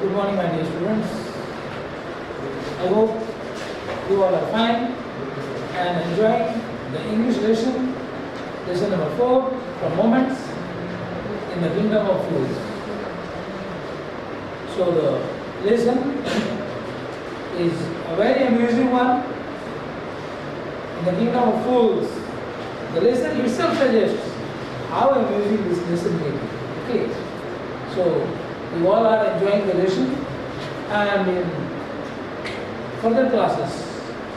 Good morning, my dear students. I hope you all are fine and enjoying the English lesson number 4 from Moments in the Kingdom of Fools. So the lesson is a very amusing one. In the Kingdom of Fools, the lesson itself suggests how amusing this lesson may be. Okay, so you all are enjoying the lesson, and in further classes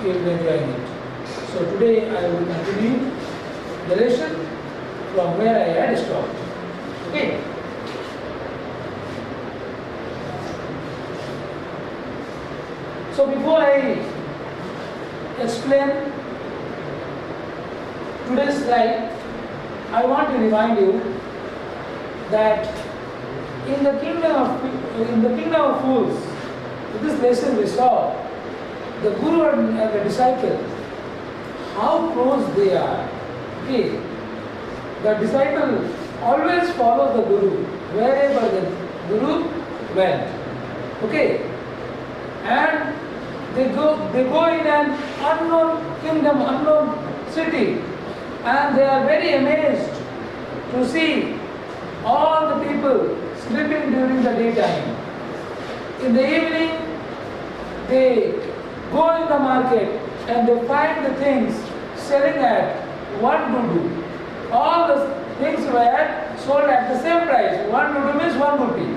you will be enjoying it. So today I will continue the lesson from where I had stopped. Okay. So before I explain today's slide, I want to remind you that in the kingdom of fools, in this lesson we saw the Guru and the disciple, how close they are. Okay, the disciple always follows the Guru wherever the Guru went. Okay, and they go in an unknown kingdom, unknown city, and they are very amazed to see all the people sleeping during the daytime. In the evening, they go in the market and they find the things selling at 1 dudu. All the things were sold at the same price. 1 dudu means 1 rupee.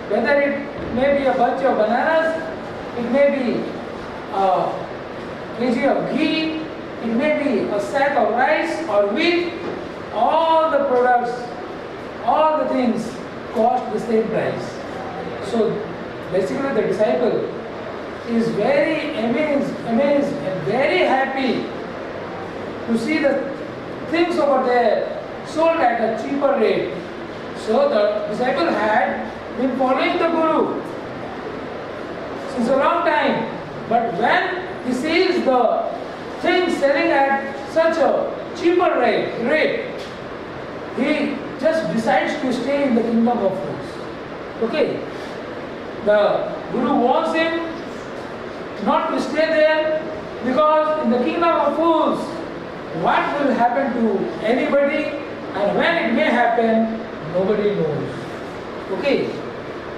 Whether it may be a bunch of bananas, it may be a kg of ghee, it may be a sack of rice or wheat, all the products, all the things cost the same price. So basically the disciple is very amazed and very happy to see the things over there sold at a cheaper rate. So the disciple had been following the Guru since a long time, but when he sees the things selling at such a cheaper rate, he just decides to stay in the kingdom of fools. Okay, the Guru warns him not to stay there, because in the kingdom of fools, what will happen to anybody and when it may happen, nobody knows. Okay,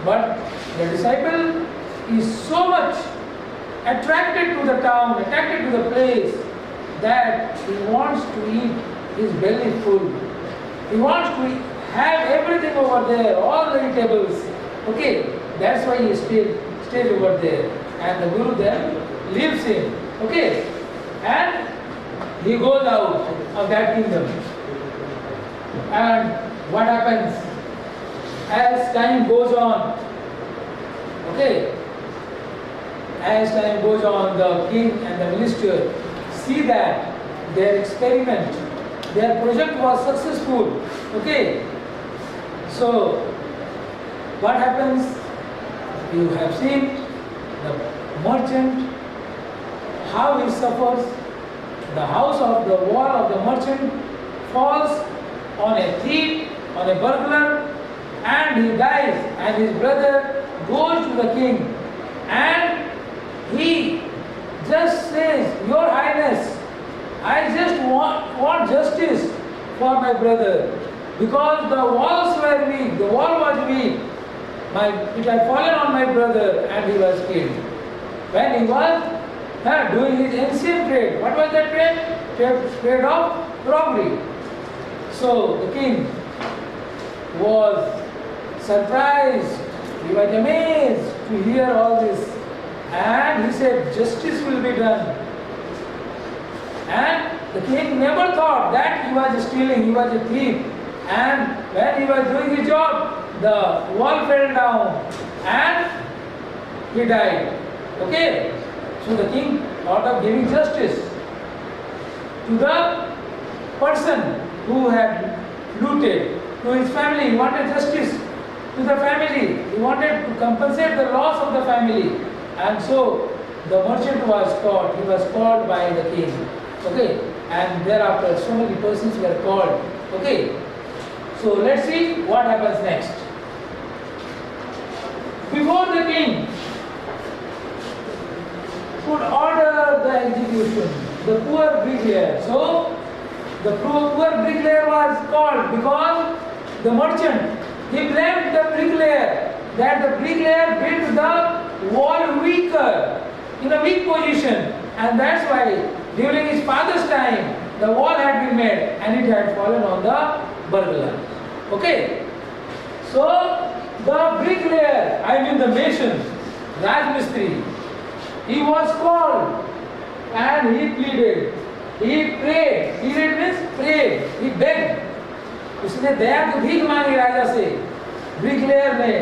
but the disciple is so much attracted to the town, attracted to the place, that he wants to eat his belly full. He wants to have everything over there, all the tables. Okay, that's why he stays over there. And the Guru then leaves him. Okay, and he goes out of that kingdom. And what happens? As time goes on, okay, as time goes on, the king and the minister see that their experiment, their project was successful. Okay, so what happens? You have seen the merchant, how he suffers. The house of the wall of the merchant falls on a thief, on a burglar, and he dies, and his brother goes to the king, and he just says, "Your Highness, I just want justice for my brother, because the walls were weak, the wall was weak. It had fallen on my brother and he was killed." When he was doing his ancient trade, what was that trade? Trade of robbery. So the king was surprised, he was amazed to hear all this, and he said, "Justice will be done." And the king never thought that he was stealing, he was a thief. And when he was doing his job, the wall fell down and he died. Okay? So the king thought of giving justice to the person who had looted, to his family. He wanted justice to the family. He wanted to compensate the loss of the family. And so the merchant was caught. He was called by the king. Okay? And thereafter so many persons were called. Okay? So let's see what happens next. Before the the king could order the execution. The poor bricklayer. So the poor bricklayer was called because the merchant, he blamed the bricklayer that the bricklayer built the wall weaker, in a weak position, and that's why during his father's time the wall had been made and it had fallen on the burglar. Okay, so the bricklayer, I mean the mason, Rajmistri, he was called and he pleaded, he prayed. Pleaded means prayed, he begged. उसने दया की भीख मांगी राजा से, bricklayer ने,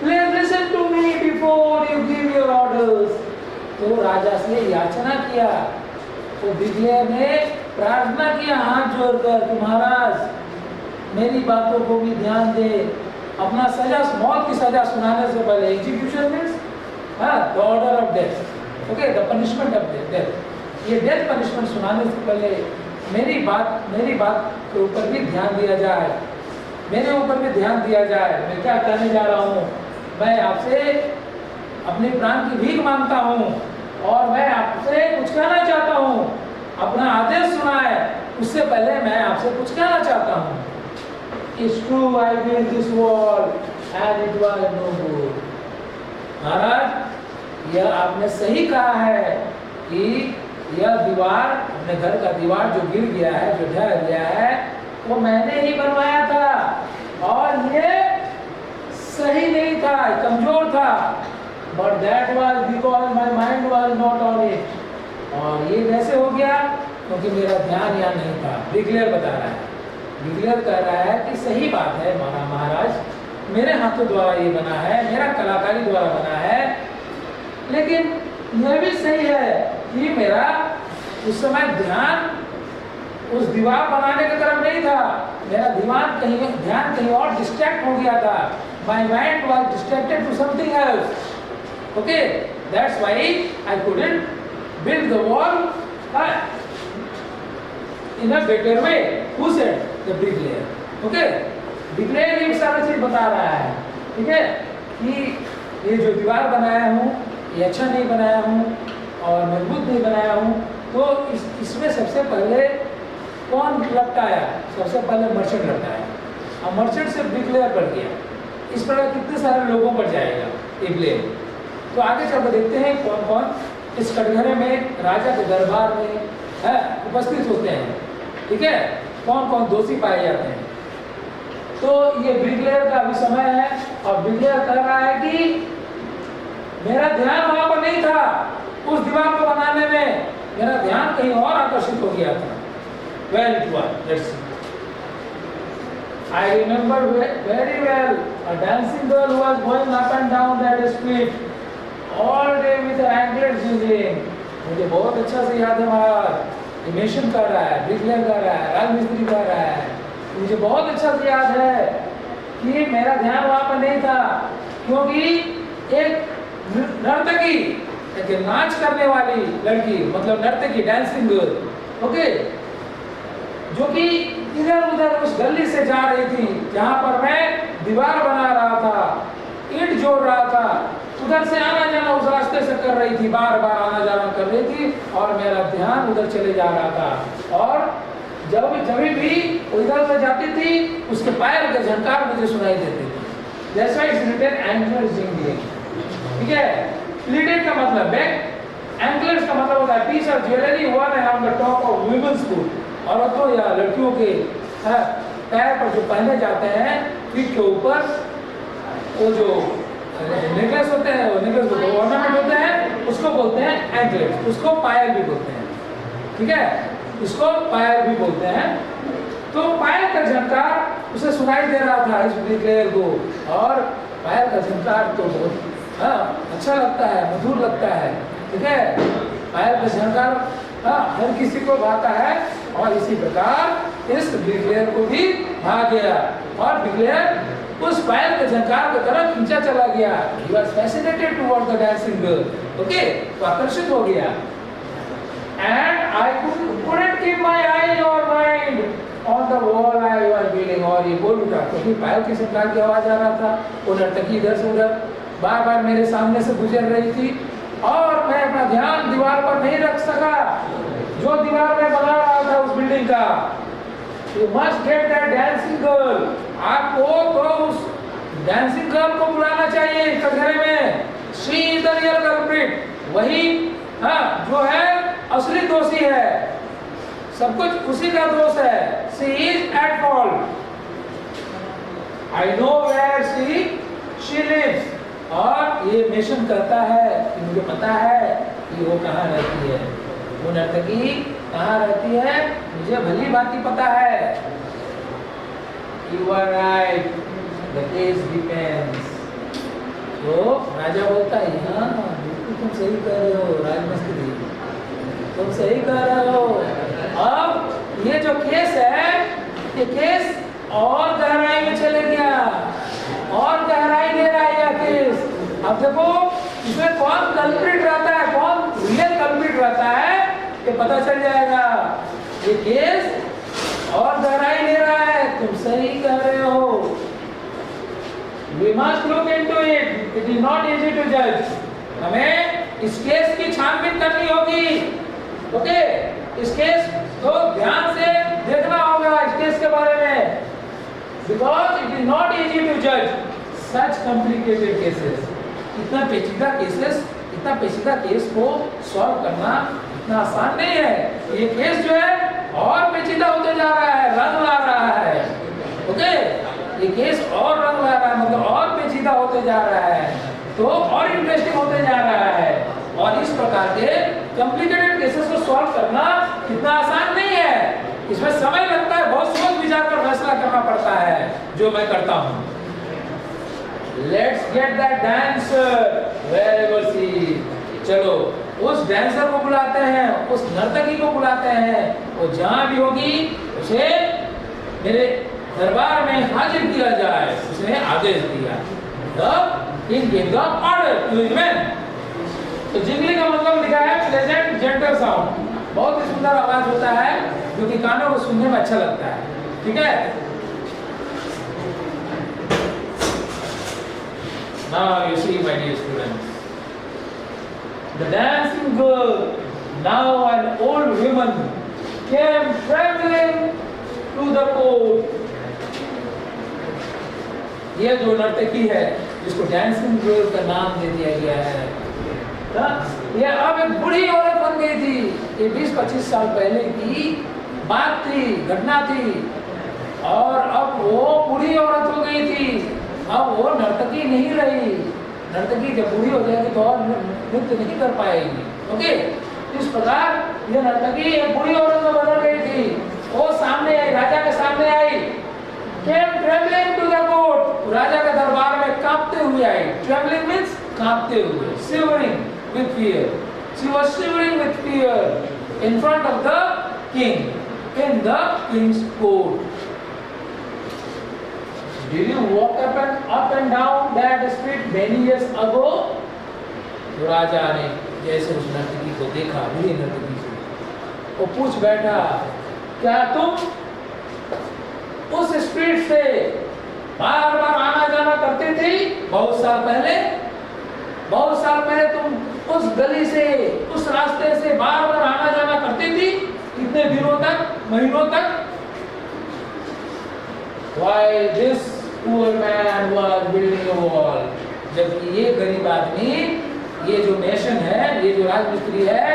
please listen to me before you give your orders. तो राजा से याचना किया, तो ब्रिकलेयर ने प्रार्थना किया हाथ जोड़कर कि महाराज मेरी बातों को भी ध्यान दे, अपना सजा, मौत की सजा सुनाने से पहले, execution means the order of death, okay, the punishment of death, ये डेथ पनिशमेंट सुनाने से पहले मेरी बात के ऊपर भी ध्यान दिया जाए, मेरे ऊपर भी ध्यान दिया जाए। मैं क्या कहने जा रहा हूँ, मैं आपसे अपने प्राण की भीख मांगता हूँ और मैं आपसे कुछ कहना चाहता हूँ, अपना आदेश सुना है, उससे पहले मैं आपसे कुछ कहना चाहता हूँ। It's true, I built this wall and it was no good. महाराज, यह आपने सही कहा है कि यह दीवार, अपने घर का दीवार जो गिर गया है, जो ढह गया है, वो मैंने ही बनवाया था और ये सही नहीं था, कमजोर था, but that was because my mind was not on it. और ये कैसे हो गया? क्योंकि मेरा ध्यान यहाँ नहीं था। ब्रिकलेयर बता रहा है, ब्रिकलेयर कह रहा है कि सही बात है महाराज, मेरे हाथों द्वारा ये बना है, मेरा कलाकारी द्वारा बना है, लेकिन यह भी सही है कि मेरा उस समय ध्यान उस दीवार बनाने की तरफ नहीं था, मेरा ध्यान कहीं और डिस्ट्रैक्ट हो गया था। My mind was distracted to something else. Okay, that's why I couldn't build the wall in a better way. Who said? The bricklayer. Okay, bricklayer ये सारा चीज बता रहा है, ठीक है, कि ये जो दीवार बनाया हूँ ये अच्छा नहीं बनाया हूँ और मजबूत नहीं बनाया हूँ। तो इसमें सबसे पहले कौन लपटाया? सबसे पहले मर्चेंट लपटाया और मर्चेंट से ब्रिकलेयर बढ़ गया। इस प्रकार कितने सारे लोगों पर जाएगा ये ब्लेम। तो आगे चलकर देखते हैं कौन कौन इस कटघरे में राजा के दरबार में उपस्थित होते हैं, ठीक है, कौन कौन दोषी पाए जाते हैं। तो ये ब्रिकलेयर का अभी समय है और ब्रिकलेयर कह रहा है कि मेरा ध्यान वहां पर नहीं था, उस दीवार को बनाने में मेरा ध्यान कहीं और आकर्षित हो गया था। Well, it was. Let's see. I remember very well a dancing girl who was going up and down that street all day with her anklets jingling. मुझे बहुत अच्छा से याद है महाराज, मेशन कर रहा है, ब्रिकलेयर कर रहा है, राजमिस्त्री कर रहा है। मुझे बहुत अच्छा से याद है कि मेरा ध्यान वहाँ पर नहीं था, क्योंकि एक नर्तकी, एक नाच करने वाली लड़की, मतलब नर्तकी, डांसिंग गर्ल, ओके, जो कि इधर उधर उस गली से जा रही थी जहाँ पर मैं दीवार बना रहा था, ईंट जोड़ रहा था, उधर से आना जाना उस रास्ते से कर रही थी, बार बार आना जाना कर रही थी और मेरा ध्यान उधर चले जा रहा था। और जब भी उधर उधर जाती थी उसके पैर के झंकार मुझे सुनाई देते थे। That's why it's written anklets jingling, ठीक है। प्लीटेड का मतलब बैक, एंकलेट्स का मतलब होता है piece of jewellery worn around the top of women's foot, औरतों या लड़कियों के पैर पर जो पहने जाते हैं पीठ के ऊपर, वो जो नेकलेस होते हैं, वो नेकलेस ऑर्नामेंट होते हैं, उसको बोलते हैं एंकलेट, उसको पायल भी बोलते हैं, ठीक है, इसको पायल भी बोलते हैं। तो पायल का झंकार उसे सुनाई दे रहा था इस ब्रिकलेयर को, और पायल का झंकार तो बहुत अच्छा लगता है, मधुर लगता है, ठीक है। पायल का झंकार हर किसी को भाता है और इसी प्रकार इस ब्रिकलेयर को भी भा गया और ब्रिकलेयर उस पायल के झंकार की तरफ खींचा चला गया। He was fascinated towards the dancing girl, okay, तो आकर्षित हो गया। And I couldn't keep my eyes or mind on the wall I was building, और ये बोल उठा क्योंकि पायल के झंकार की आवाज आ रहा था, वो नर्तकी इधर से उधर बार बार मेरे सामने से गुजर रही थी और मैं अपना ध्यान दीवार पर नहीं रख सका जो दीवार में बना रहा था उस बिल्डिंग का। You must get that dancing girl. आपको तो उस डांसिंग गर्ल को बुलाना चाहिए कटघरे में। She is the real culprit. वही जो है असली दोषी है, सब कुछ उसी का दोष है। She is at fault. I know where she lives. और ये मेंशन करता है कि मुझे पता है कि वो कहाँ रहती है, वो नर्तकी कहाँ रहती है, मुझे भली भांति पता है। You are right. The case depends. तो राजा बोलता है हाँ बिल्कुल तुम सही कह रहे हो राजमिस्त्री, तुम सही कह रहे हो। अब ये जो केस है ये केस और गहराई में चले गया, और गहराई ले रहा है यह केस। अब देखो इसमें कौन कल्प्रिट रहता है, कौन रियल कल्प्रिट रहता है, ये पता चल जाएगा। ये केस और गहराई ले रहा है, तुम सही कह रहे हो। We must look into it. It is not easy to judge. हमें इस केस की छानबीन करनी होगी। ओके, इस केस को ध्यान से देखना होगा इस केस के बारे में। Because it is not easy to judge such complicated cases. इतना पेचीदा केसेस, इतना पेचीदा केस को सॉल्व करना इतना आसान नहीं है। ये केस जो है और पेचीदा होते जा रहा है, रंग ला रहा है। ओके, ये केस और रंग ला रहा है, मतलब और पेचीदा होते जा रहा है, तो और इंटरेस्टिंग होते जा रहा है। और इस प्रकार के कॉम्प्लिकेटेड केसेस को सॉल्व करना इतना आसान नहीं है। इसमें समय लगता है, बहुत सोच विचार कर फैसला करना पड़ता है, जो मैं करता हूँ। Let's get that dancer wherever she is. चलो उस डांसर को बुलाते हैं, उस नर्तकी को बुलाते हैं, वो जहाँ भी होगी उसे मेरे दरबार में हाजिर किया जाए। उसने आदेश दिया। The king gave the order to his men. तो जिंगली का मतलब लिखा है प्लेजेंट जेंटल साउंड, बहुत ही सुंदर आवाज होता है जो कि कानों को सुनने में अच्छा लगता है। ठीक है, now you see my dear students, the dancing girl, now an old woman, came trembling to the court. ये जो नर्तकी है जिसको डांसिंग गर्ल का नाम दे दिया गया है, ये अब एक बूढ़ी औरत बन गई थी। ये 20-25 साल पहले की बात थी, घटना थी, और अब वो बूढ़ी औरत हो गई थी। अब वो नर्तकी नहीं रही। नर्तकी जब बूढ़ी हो जाएगी तो और नृत्य नहीं कर पाएगी। ओके, इस प्रकार ये नर्तकी एक बूढ़ी औरत में बदल गई थी। वो सामने आई, राजा के सामने आई। Came trembling to the court. राजा के दरबार में कांपते हुए आई। Trembling means कांपते हुए, shivering with fear. She was shivering with fear in front of the king, in the king's court. Did you walk up and down that street many years ago? तो राजा ने जैसे उस नर्तकी को देखा, बूढ़ी नर्तकी को, वो पूछ बैठा, क्या तुम उस स्ट्रीट से बार बार आना जाना करती थी बहुत साल पहले? बहुत साल पहले तुम उस गली से, उस रास्ते से बार बार आना जाना करती थी, कितने दिनों तक, महीनों तक? Why this poor man was building a wall? जबकि ये गरीब आदमी, ये जो नेशन है, ये जो राजमिस्त्री है,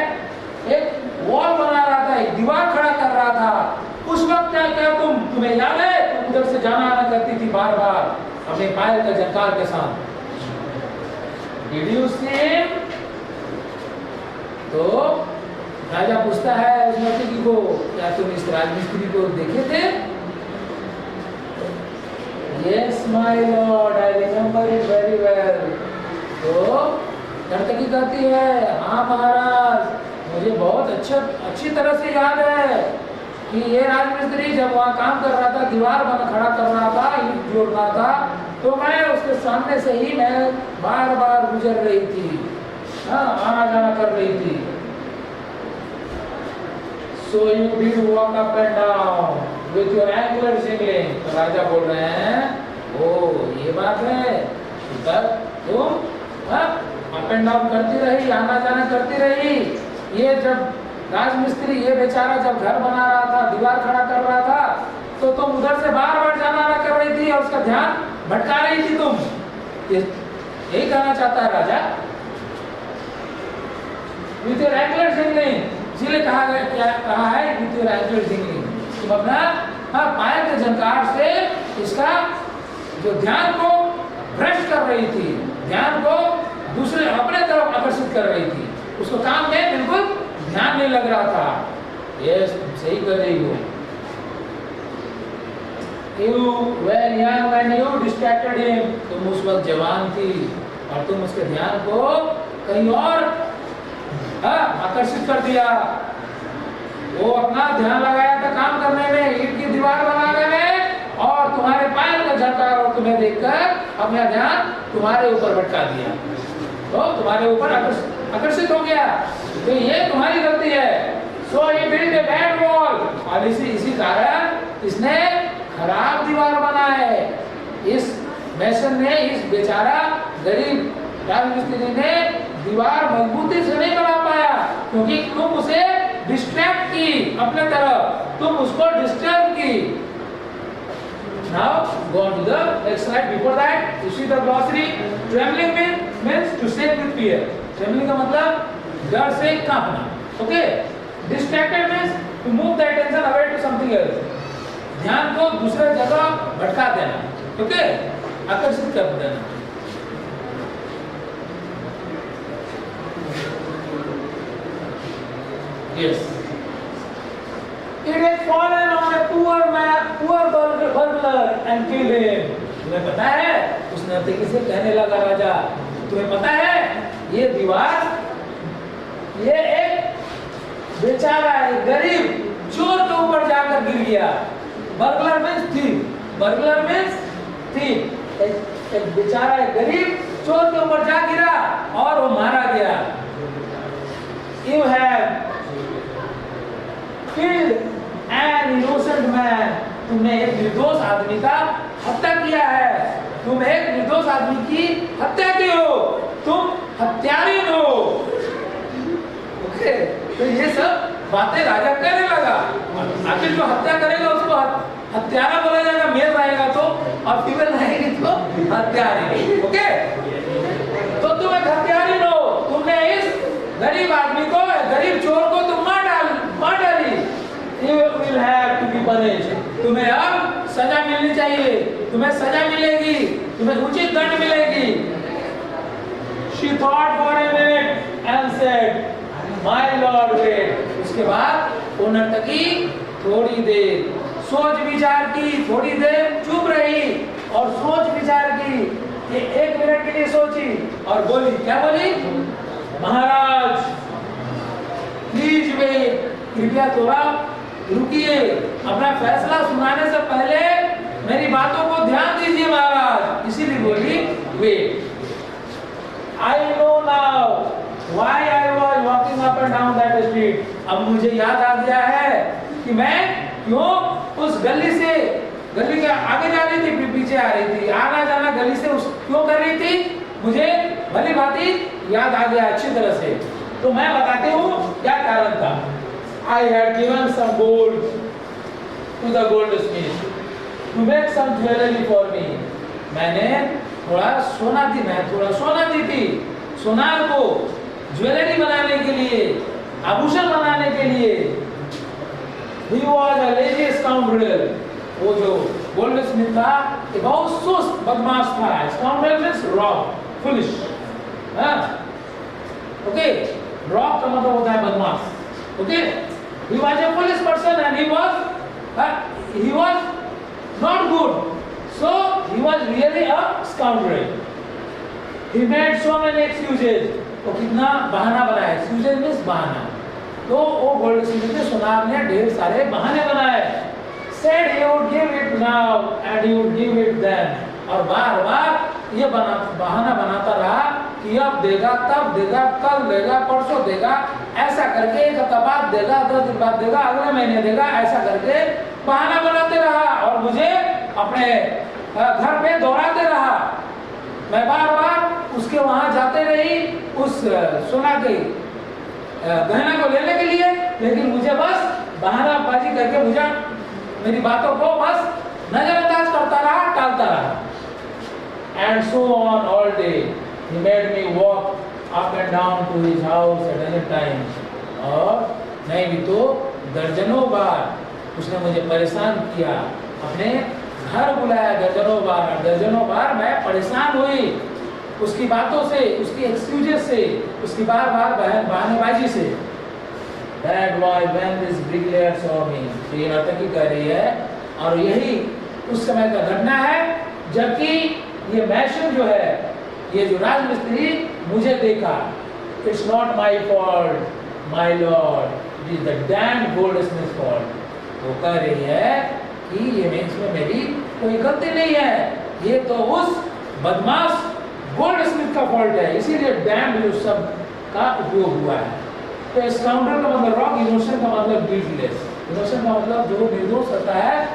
एक वॉल बना रहा था, एक दीवार खड़ा कर रहा था। उस वक्त क्या तुम्हें याद है? तुम उधर से जाना आना करती थी बार बार अपने पायल का झंकार के साथ। Did you see him? तो राजा पूछता है उस नर्तकी को, क्या तुम इस राजमिस्त्री को देखे थे? Yes, my lord, I remember it very well. तो नर्तकी कहती है, हाँ महाराज, मुझे बहुत अच्छी तरह से याद है कि ये राजमिस्त्री जब वहाँ काम कर रहा था, दीवार खड़ा कर रहा था, ईंट जोड़ रहा था, तो मैं उसके सामने से ही मैं बार बार गुजर रही थी, आना जाना कर रही थी। So you did walk up and down with your ankle jingling. तो राजा बोल रहे हैं, ओ ये बात है, पर तुम अप एंड डाउन करती रही, आना जाना करती रही। ये जब राजमिस्त्री ये बेचारा जब घर बना रहा था, दीवार खड़ा कर रहा था, तो तुम उधर से बार बार जाना आना कर रही थी और उसका ध्यान भटका रही थी तुम। यही कहना चाहता है राजा। विथ योर एंगुलर सिंगलिंग, इसीलिए कहा गया, क्या कहा है, विथ योर एंगुलर सिंगलिंग, तुम अपना पायल के झंकार से इसका जो ध्यान को भ्रष्ट कर रही थी, ध्यान को दूसरे अपने तरफ आकर्षित कर रही थी, उसको काम में बिल्कुल ध्यान नहीं लग रहा था। ये सही कर रही हो। You were young and you distracted him, तुम उस वक्त जवान थी और तुम उसके ध्यान को कहीं और आकर्षित कर दिया। वो अपना ध्यान लगाया था काम करने में, ईंट की दीवार बनाने में, और तुम्हारे पायल का झटकार और तुम्हें देखकर अपना ध्यान तुम्हारे ऊपर भटका दिया, तो तुम्हारे ऊपर आकर्षित हो गया। तो ये तुम्हारी गलती है। So he built a bad wall, और इसी कारण इसने खराब दीवार बना है। इस मैसन ने, इस बेचारा गरीब राजमिस्त्री ने दीवार मजबूती से नहीं बना पाया, क्योंकि तुम उसे डिस्ट्रैक्ट की अपने तरफ, तुम उसको डिस्टर्ब की। Now go on to the next slide. Before that, you see the glossary. Trembling means to shake with fear. Trembling का मतलब डर से कांपना. Okay. Distracted means to move the attention away to something else. ध्यान को दूसरे जगह भटका देना, ओके, आकर्षित कर देना। Yes. It had fallen on a poor burglar and killed him. तुम्हें पता है, उस नर्तकी से कहने लगा राजा, तुम्हें पता है ये दीवार, ये एक बेचारा एक गरीब चोर के ऊपर जाकर गिर गया। Burglar means thief, burglar means thief, एक बेचारा एक गरीब चोर के ऊपर जा गिरा और वो मारा गया। You have killed an innocent man. तुमने एक निर्दोष आदमी का हत्या किया है, तुम एक निर्दोष आदमी की हत्या की हो, तुम हत्यारी हो। ओके, तो ये सब बातें राजा करने लगा। आखिर जो हत्या करेगा उसको हत्यारा बोला जाएगा, मेल रहेगा तो, और फीमेल रहेगी तो हत्यारी। ओके, तो तुम एक हत्यारी हो, तुमने इस गरीब आदमी को, गरीब चोर को तुम मार डाली। You will have to be punished. तुम्हें अब सजा मिलनी चाहिए, तुम्हें सजा मिलेगी, तुम्हें उचित दंड मिलेगी। She thought for a minute and said, My Lord, wait. उसके बाद वो नर्तकी थोड़ी देर सोच विचार की, थोड़ी देर चुप रही और सोच विचार की, एक मिनट के लिए सोची और बोली, क्या बोली? महाराज, प्लीज वेट, कृपया थोड़ा रुकिए, अपना फैसला सुनाने से पहले मेरी बातों को ध्यान दीजिए महाराज। इसीलिए बोली wait. I know now why I was walking up and down that street. अब मुझे याद आ गया है कि मैं क्यों उस गली के आगे जा रही थी, पीछे आ रही थी, आना जाना गली से क्यों कर रही थी, मुझे भली भांति याद आ गया अच्छी तरह से। तो मैं बताती हूँ क्या कारण था। I had given some gold to the goldsmith to make some jewelry for me. मैंने थोड़ा सोना दी थी सोनार को ज्वेलरी बनाने के लिए, आभूषण बनाने के लिए। He was a lazy scoundrel. वो जो गोल्डस्मिथ था ये बहुत सुस्त बदमाश था। Scoundrel means rob, foolish. Okay, rob का मतलब होता है बदमाश। Okay, he was a foolish person and he was not good, so he was really a scoundrel. He made so many excuses. वो कितना बहाना बनाया, excuses means बहाना। तो वो गोल्डस्मिथ ने, सुनार ने ढेर सारे बहाने बनाए। Said he would give it now and he would give it then. और बार बार ये बहाना बनाता रहा कि अब देगा, तब देगा, कल देगा, परसों देगा, ऐसा करके एक हफ्ता बाद देगा, 10 दिन बाद देगा, अगले महीने देगा, ऐसा करके बहाना बनाते रहा और मुझे अपने घर पे दोहराते रहा। मैं बार बार उसके वहां जाते रही उस सोना के गहना को लेने के लिए, लेकिन मुझे बस बहानाबाजी करके मुझे मेरी बातों को बस नजरअंदाज करता रहा, टालता रहा। And so on all day, he made me walk up and down to his house at any time. और नहीं भी तो दर्जनों बार उसने मुझे परेशान किया, अपने घर बुलाया दर्जनों बार मैं परेशान हुई उसकी बातों से, उसकी एक्सक्यूजेस से, उसकी बार बहानेबाजी से। That was when this bricklayer saw me. ये नर्तकी कर रही है और यही उस समय का घटना है जबकि ये मैशन जो है, ये जो राजमिस्त्री मुझे देखा। It's not my fault, my lord. It is the damned goldsmith's fault. वो कह रही है कि ये इसमें मेरी कोई गलती नहीं है, ये तो उस बदमाश गोल्डस्मिथ का फॉल्ट है, इसीलिए डैम्ड जो शब्द का उपयोग हुआ है। तो स्काउंडर का मतलब रॉन्ग, इनोसेंट का मतलब गिल्टलेस। इनोसेंट का मतलब जो निर्दोष होता है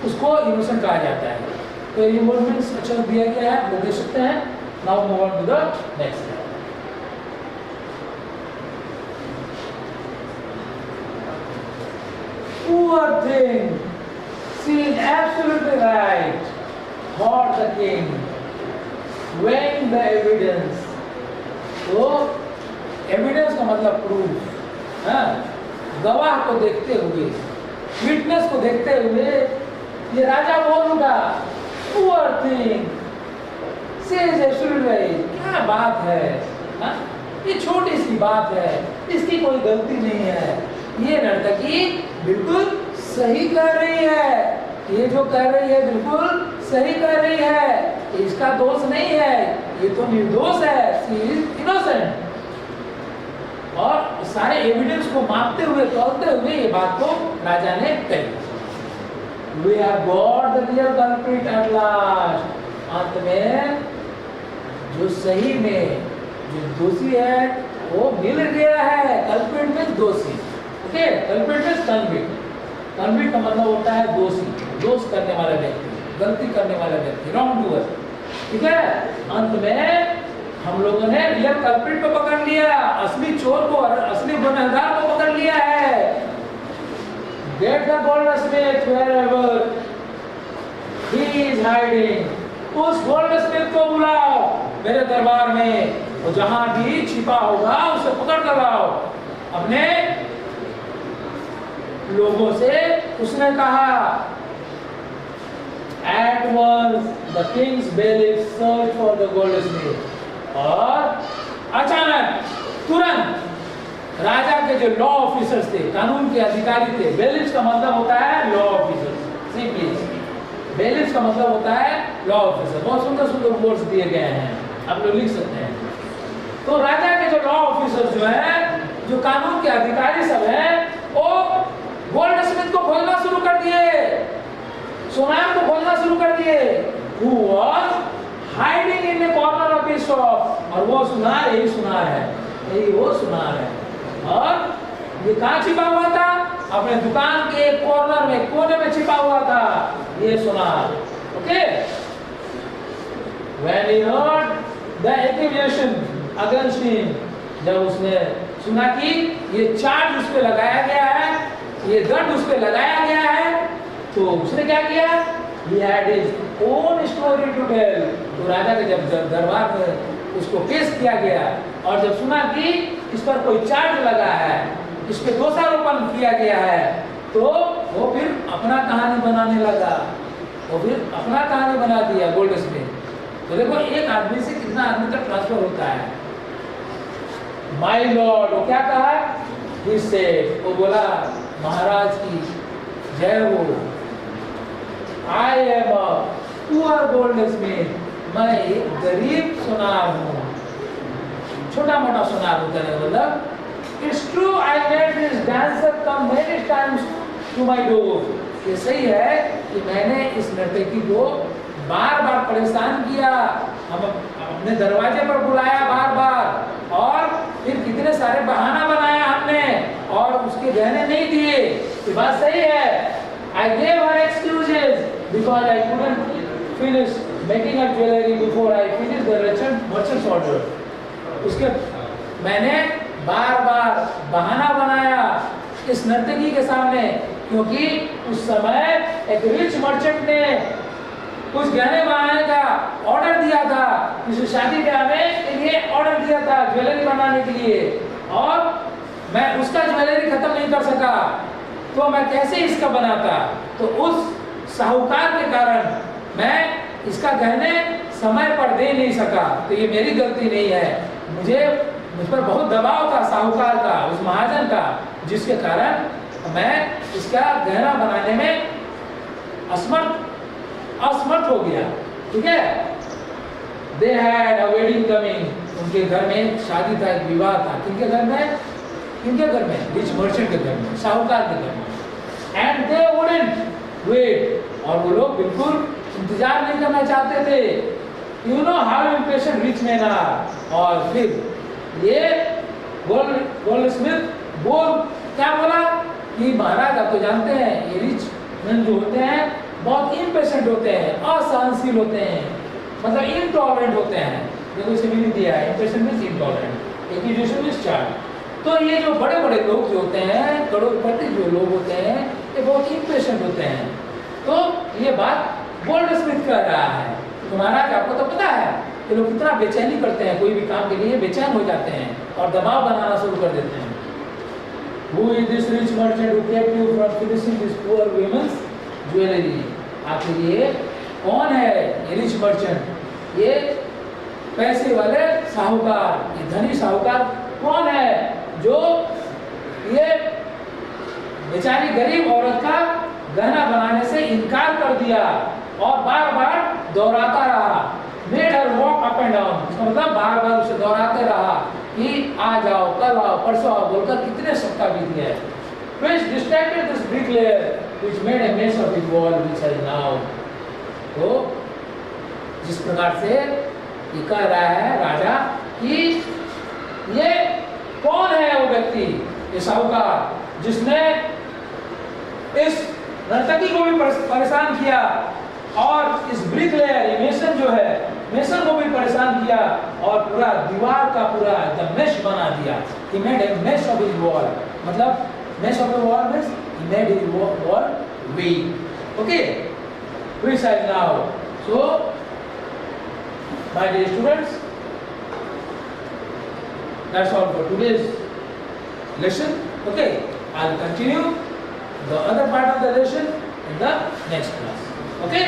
उसको इनोसेंट कहा जाता है। तो ये वर्डमेंट्स अच्छा दिया गया है, वो देख सकते हैं। Now move on to the next. Poor thing, she is absolutely right, thought the king, weighing the evidence. तो एविडेंस का मतलब प्रूफ, गवाह को देखते हुए, विटनेस को देखते हुए ये राजा बोल उठा, पुअर थिंग, से क्या बात है, ये छोटी सी बात है, इसकी कोई गलती नहीं है, ये नर्तकी बिल्कुल सही कर रही है, ये जो कर रही है बिल्कुल सही कर रही है, इसका दोष नहीं है, ये तो निर्दोष है, शी इज इनोसेंट। और सारे एविडेंस को मापते हुए, तौलते हुए ये बात को राजा ने कही। We have got the real culprit at last. अंत में जो सही में जो दोषी है वो मिल गया है। कल्प्रिट में दोषी, ओके, कल्प्रिट में कन्विक्ट। कन्विक्ट का मतलब होता है दोषी, दोष करने वाला व्यक्ति, गलती करने वाला व्यक्ति, रॉन्ग डूअर, ठीक है। अंत में हम लोगों ने रियल कल्प्रिट को पकड़ लिया, असली चोर को, असली गुनहगार को पकड़ लिया है। Get the goldsmith wherever he is hiding. उस गोल्डस्मिथ को बुलाओ मेरे दरबार में, वो जहां भी छिपा होगा उसे पकड़ कर लाओ अपने लोगों से। उसने कहा, At once the king's bailiff searched for the goldsmith. और अचानक तुरंत राजा के जो लॉ ऑफिसर्स थे, कानून के अधिकारी थे, बेलिफ्स का मतलब होता है लॉ ऑफिसर्स, सिंपली बेलिफ्स का मतलब होता है लॉ ऑफिसर। बहुत सुंदर सुंदर वर्ड्स दिए गए हैं, आप लोग लिख सकते हैं। तो राजा के जो लॉ ऑफिसर्स जो है, जो कानून के अधिकारी सब हैं, वो गोल्डस्मिथ को खोजना शुरू कर दिए, सोनार को खोजना शुरू कर दिए। Who was hiding in a corner of his shop? और वो सुनार यही सुनार है, यही वो सुनार है। और ये कहाँ छिपा हुआ था? अपने दुकान के एक कॉर्नर में, कोने में छिपा हुआ था ये सुनार, okay. When he heard the accusation against him, जब उसने सुना कि ये चार्ज उस पे लगाया गया है, ये दंड उस पे लगाया गया है, तो उसने क्या किया? He had his own story to tell. तो राजा के जब दरबार में उसको पेश किया गया और जब सुना कि इस पर कोई चार्ज लगा है, इस पे दोषारोपण किया गया है, तो वो फिर अपना कहानी बनाने लगा, वो फिर अपना कहानी बना दिया गोल्डस्मिथ। तो देखो एक आदमी से कितना आदमी तक ट्रांसफर होता है। माय लॉर्ड, वो क्या कहा? He said, वो बोला महाराज की जय हो, I am a poor goldsmith, मैं एक गरीब सुनार हूँ, छोटा मोटा सुनार होता है। मतलब It's true, I made this dancer come many times to my door. ये सही है कि मैंने इस नर्तकी को बार बार परेशान किया, हम अपने दरवाजे पर बुलाया बार बार, और फिर कितने सारे बहाना बनाया हमने और उसके गहने नहीं दिए। ये बात सही है। I gave her excuses because I couldn't finish making a jewellery before I finish the merchants order. उसके मैंने बार बार बहाना बनाया इस नर्तकी के सामने, क्योंकि उस समय एक रिच मर्चेंट ने कुछ गहने बनाने का ऑर्डर दिया था, किसी शादी ब्याह में के लिए ऑर्डर दिया था ज्वेलरी बनाने के लिए, और मैं उसका ज्वेलरी खत्म नहीं कर सका, तो मैं कैसे इसका बनाता। तो उस साहूकार के कारण मैं इसका गहने समय पर दे नहीं सका, तो ये मेरी गलती नहीं है। मुझ पर बहुत दबाव था साहूकार का, उस महाजन का, जिसके कारण मैं इसका गहना बनाने में असमर्थ हो गया। ठीक है। They had a wedding coming, उनके घर में शादी था, एक विवाह था। किनके घर में? किनके घर में? रिच मर्चेंट के घर में, साहूकार के घर में। एंड दे वुडंट वेट, और वो लोग बिल्कुल इंतजार नहीं करना चाहते थे। You know how impatient rich man are. और फिर ये गोल्डस्मिथ क्या बोला कि महाराज आप तो जानते हैं ये रिच मैन जो होते हैं बहुत इम्पेशेंट होते हैं, असहनशील होते हैं, मतलब इनटॉलरेंट होते हैं। देखो इसे भी नहीं दिया है, impatient means intolerant, accusation means charge. तो ये जो बड़े बड़े लोग जो होते हैं, करोड़पति जो लोग होते हैं, ये बहुत इम्पेशेंट होते हैं। तो ये बात गोल्डस्मिथ कर रहा है। तो महाराज आपको तो पता है ये लोग कितना बेचैनी करते हैं, कोई भी काम के लिए बेचैन हो जाते हैं और दबाव बनाना शुरू कर देते हैं। Who is this rich merchant who kept you from finishing this poor woman's jewelry? आखिर ये कौन है ये रिच मर्चेंट? ये पैसे वाले साहूकार, ये धनी साहूकार कौन है जो ये बेचारी गरीब औरत का गहना बनाने से इनकार कर दिया और बार बार दोहराता रहा। Made her walk up and down, मतलब बार बार उसे दोहराते रहा कि आ जाओ, कल आओ, परसों आओ बोलकर कितने सप्ताह बीत गए। Which distracted this bricklayer, which made a mess of his wall, which is now. तो जिस प्रकार से ये कह रहा है राजा कि ये कौन है वो व्यक्ति, ये साहूकार जिसने इस नर्तकी को भी परेशान किया और इस ब्रिकलेयर ये मेसन जो है, मेसन को भी परेशान किया और पूरा दीवार का पूरा एकदम मेश बना दिया। He made a mesh of his wall, मतलब mesh of the wall means he made his wall weak. Okay, which side now? So, my dear students, that's all for today's lesson. Okay, I'll continue the other part of the lesson in the next class. Okay.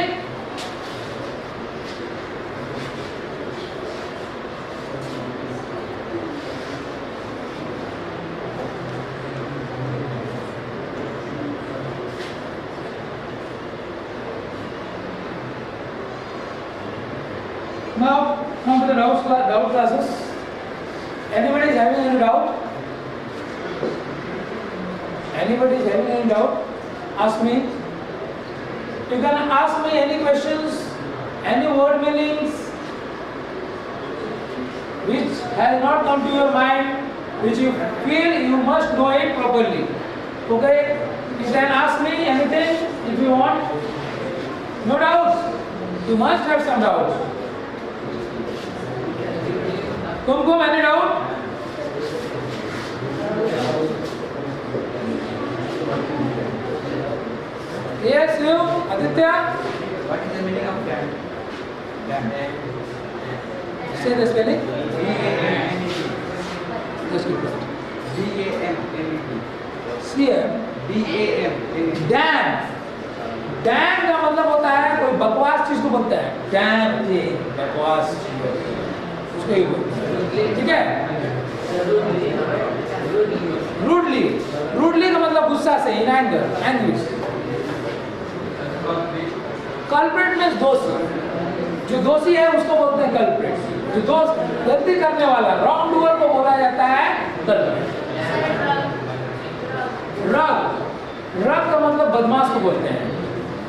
Now come to the doubt classes. Anybody is having any doubt? Anybody is having any doubt? Ask me. You can ask me any questions, any word meanings which has not come to your mind, which you feel you must know it properly. Okay? You can ask me anything if you want. No doubts? You must have some doubts. Kumkum, any doubt? Yes, you, Aditya? What is the meaning of dam? Say the spelling. D-A-M-N-E-T. Just keep it. D-A-M-N-E-T. C-M. D-A-M-N-E-T. Dam. Dam का मतलब होता है कोई बकवास चीज को बोलता है। डैम थी बकवास चीज उसको ही बोलते हैं। ठीक है? रूडली। रूडली का मतलब गुस्सा से, in anger, anguish. Culprit means दोषी। जो दोषी है उसको बोलते हैं कल्प्रिट। जो दोष गलती करने वाला रॉन्ग डूअर को बोला जाता है कल्प्रिट। रग। रग का मतलब बदमाश को बोलते हैं।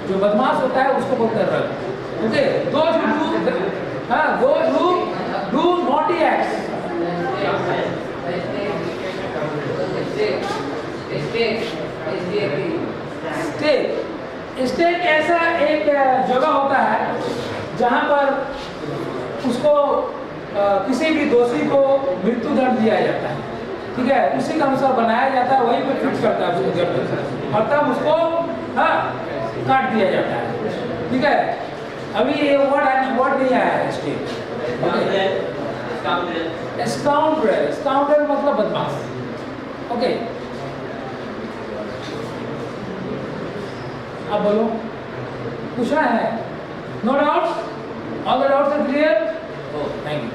जो बदमाश होता है उसको बोलते हैं rogue. Okay, those who do naughty acts. Stake ऐसा एक जगह होता है जहाँ पर उसको किसी भी दोषी को मृत्यु दंड दिया जाता है, ठीक है, उसी के अनुसार बनाया जाता है, वही पे फिक्स करता है उसको जब, और तब उसको हाँ काट दिया जाता है, ठीक है। अभी ये वर्ड नहीं आया है इसके, स्काउंड्रेल, स्काउंड्रेल मतलब बदमाश, ओके। अब बोलो, पूछना है? No doubt, all the doubts are clear? Thank you.